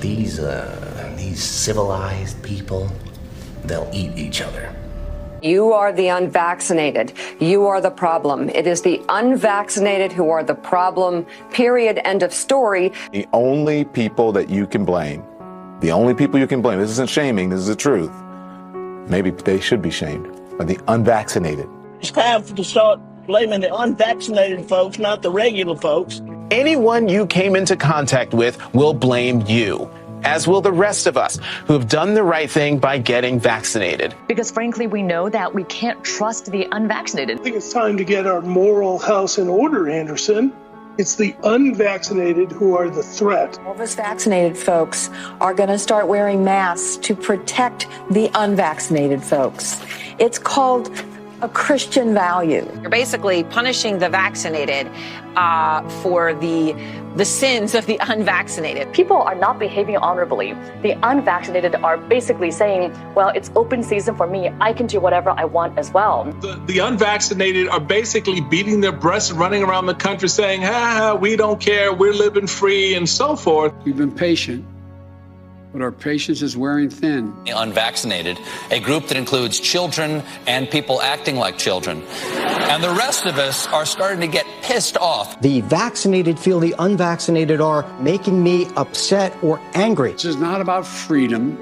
these civilized people, they'll eat each other. You are the unvaccinated. You are the problem. It is the unvaccinated who are the problem. Period. End of story. The only people that you can blame, this isn't shaming, this is the truth. Maybe they should be shamed, are the unvaccinated. It's time to start blaming the unvaccinated folks, not the regular folks. Anyone you came into contact with will blame you, as will the rest of us who have done the right thing by getting vaccinated. Because frankly, we know that we can't trust the unvaccinated. I think it's time to get our moral house in order, Anderson. It's the unvaccinated who are the threat. All of us vaccinated folks are going to start wearing masks to protect the unvaccinated folks. It's called a Christian value. You're basically punishing the vaccinated for the sins of the unvaccinated. People are not behaving honorably. The unvaccinated are basically saying, well, it's open season for me. I can do whatever I want as well. The unvaccinated are basically beating their breasts and running around the country saying, we don't care, we're living free and so forth. We've been patient, but our patience is wearing thin. The unvaccinated, a group that includes children and people acting like children. And the rest of us are starting to get pissed off. The vaccinated feel the unvaccinated are making me upset or angry. This is not about freedom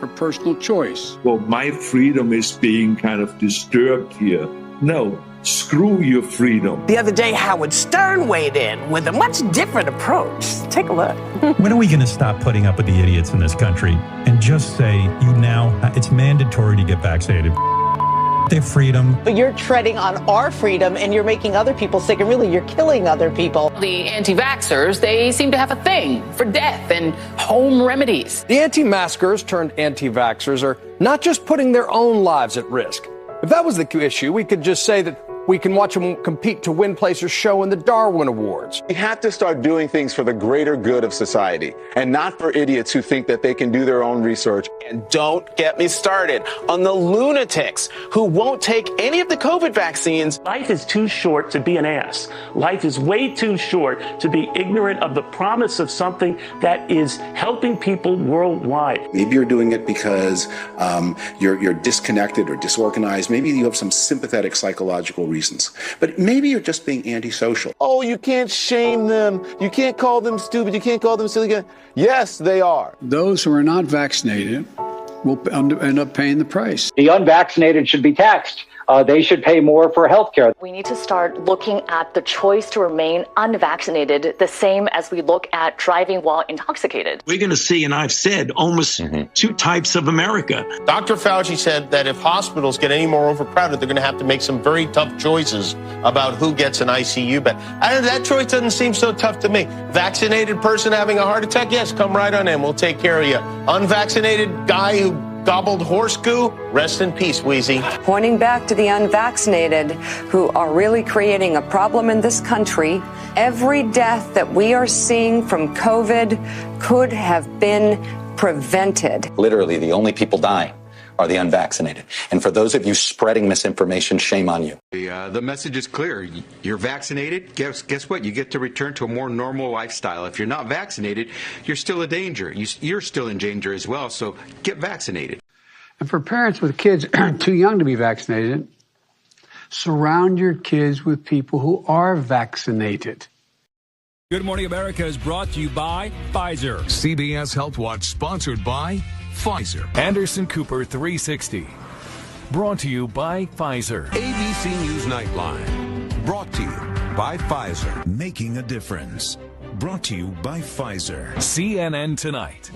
or personal choice. Well, my freedom is being kind of disturbed here. No. Screw your freedom. The other day, Howard Stern weighed in with a much different approach. Take a look. When are we going to stop putting up with the idiots in this country and just say, it's mandatory to get vaccinated? Their freedom. But you're treading on our freedom and you're making other people sick, and really you're killing other people. The anti-vaxxers, they seem to have a thing for death and home remedies. The anti-maskers turned anti-vaxxers are not just putting their own lives at risk. If that was the issue, we could just say that we can watch them compete to win place or show in the Darwin Awards. We have to start doing things for the greater good of society and not for idiots who think that they can do their own research. And don't get me started on the lunatics who won't take any of the COVID vaccines. Life is too short to be an ass. Life is way too short to be ignorant of the promise of something that is helping people worldwide. Maybe you're doing it because you're disconnected or disorganized. Maybe you have some sympathetic psychological reasons. But maybe you're just being antisocial. Oh, you can't shame them. You can't call them stupid. You can't call them silly. Yes, they are. Those who are not vaccinated will end up paying the price. The unvaccinated should be taxed. They should pay more for health care. We need to start looking at the choice to remain unvaccinated the same as we look at driving while intoxicated. We're going to see, and I've said, almost two types of America. Dr. Fauci said that if hospitals get any more overcrowded, they're going to have to make some very tough choices about who gets an ICU bed. That choice doesn't seem so tough to me. Vaccinated person having a heart attack, yes, come right on in. We'll take care of you. Unvaccinated guy who gobbled horse goo, rest in peace, Wheezy. Pointing back to the unvaccinated who are really creating a problem in this country, every death that we are seeing from COVID could have been prevented. Literally, the only people dying are the unvaccinated. And for those of you spreading misinformation, shame on you. The message is clear. You're vaccinated. Guess what? You get to return to a more normal lifestyle. If you're not vaccinated, you're still a danger. You're still in danger as well. So get vaccinated. And for parents with kids too young to be vaccinated, surround your kids with people who are vaccinated. Good Morning America is brought to you by Pfizer. CBS Health Watch sponsored by Pfizer. Anderson Cooper 360. Brought to you by Pfizer. ABC News Nightline. Brought to you by Pfizer. Making a difference. Brought to you by Pfizer. CNN Tonight.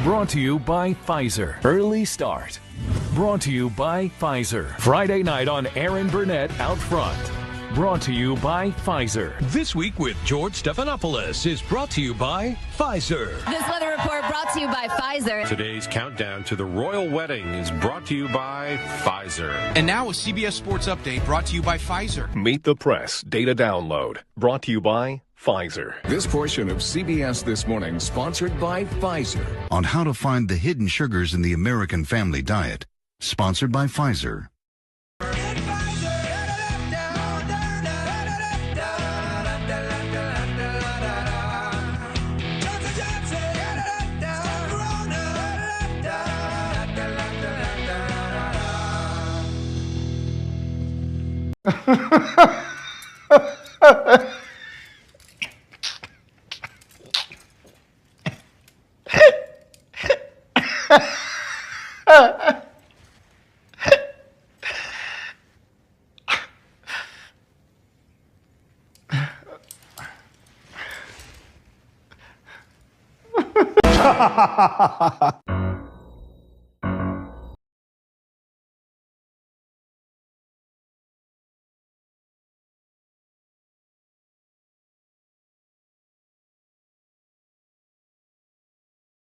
Brought to you by Pfizer. Early Start. Brought to you by Pfizer. Friday night on Aaron Burnett Out Front. Brought to you by Pfizer. This Week with George Stephanopoulos is brought to you by Pfizer. This weather report brought to you by Pfizer. Today's countdown to the royal wedding is brought to you by Pfizer. And now a CBS Sports Update brought to you by Pfizer. Meet the Press Data Download brought to you by Pfizer. This portion of CBS This Morning sponsored by Pfizer. On how to find the hidden sugars in the American family diet. Sponsored by Pfizer. Ha ha ha ha ha!